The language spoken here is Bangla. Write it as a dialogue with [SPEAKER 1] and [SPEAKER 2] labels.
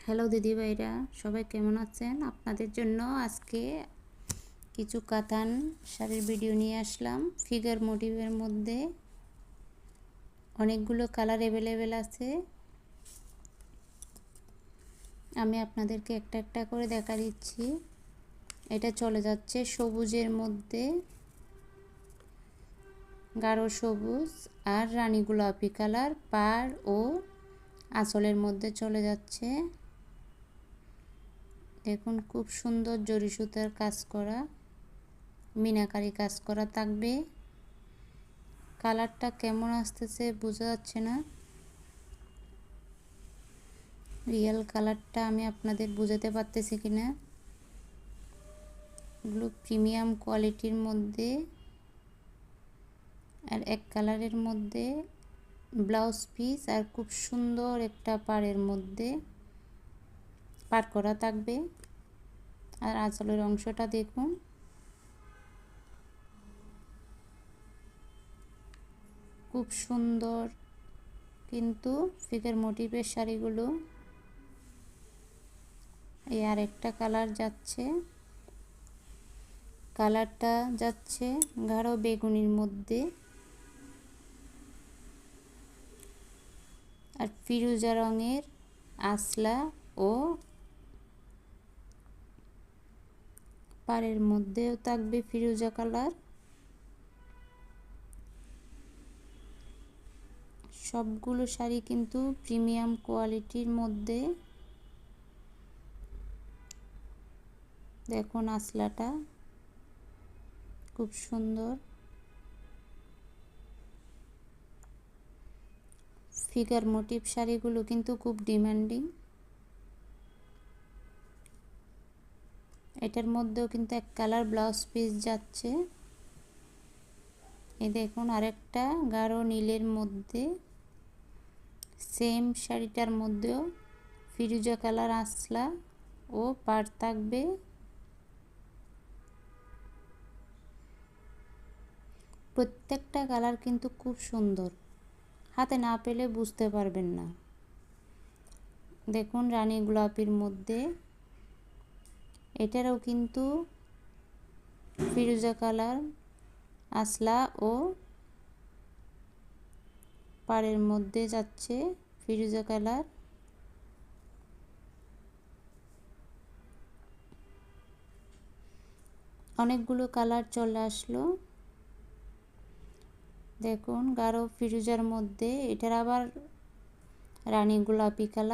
[SPEAKER 1] হ্যালো দিদি ভাইরা, সবাই কেমন আছেন? আপনাদের জন্য আজকে কিছু কাতান শাড়ির ভিডিও নিয়ে আসলাম। ফিগার মোটিভের মধ্যে অনেকগুলো কালার অ্যাভেলেবেল আছে। আমি আপনাদেরকে একটা একটা করে দেখা দিচ্ছি। এটা চলে যাচ্ছে সবুজের মধ্যে, গাঢ় সবুজ আর রানী গোলাপি কালার, পাড় ও আঁচলের মধ্যে চলে যাচ্ছে। দেখুন, খুব সুন্দর জরি সুতার কাজ করা, মিনাকারি কাজ করা থাকবে। কালারটা কেমন আসতেছে বোঝা যাচ্ছে না, রিয়েল কালারটা আমি আপনাদের বোঝাতে পারতেছি কিনা। এগুলো প্রিমিয়াম কোয়ালিটির মধ্যে, আর এক কালারের মধ্যে ব্লাউজ পিস আর খুব সুন্দর একটা পাড়ের মধ্যে পাড় করা থাকবে। আর আঁচলের অংশটা দেখুন, খুব সুন্দর। কিন্তু ফিগার মোটিভের শাড়িগুলো এই আরেকটা কালার যাচ্ছে, কালারটা যাচ্ছে গাঢ় বেগুনির মধ্যে আর ফিরোজা রঙের আঁচলা ও পাড়ের মধ্যেও থাকবে ফিরোজা কালার। সবগুলো শাড়ি কিন্তু প্রিমিয়াম কোয়ালিটির মধ্যে। দেখুন আঁচলাটা খুব সুন্দর। ফিগার মোটিভ শাড়িগুলো কিন্তু খুব ডিমান্ডিং। এটার মধ্যেও কিন্তু এক কালার ব্লাউজ পিস যাচ্ছে। এই দেখুন আরেকটা গাঢ় নীলের মধ্যে, সেম শাড়িটার মধ্যেও ফিরোজা কালার আঁচলা ও পাড় থাকবে। প্রত্যেকটা কালার কিন্তু খুব সুন্দর, হাতে না পেলে বুঝতে পারবেন না। দেখুন রানী গোলাপির মধ্যে, এটারও কিন্তু ফিরোজা কালার আঁচলা ও পাড়ের মধ্যে যাচ্ছে ফিরোজা কালার। অনেকগুলো কালার চলে আসলো। দেখুন গাঢ় ফিরোজার মধ্যে এটার আবার রানী গোলাপি কালার।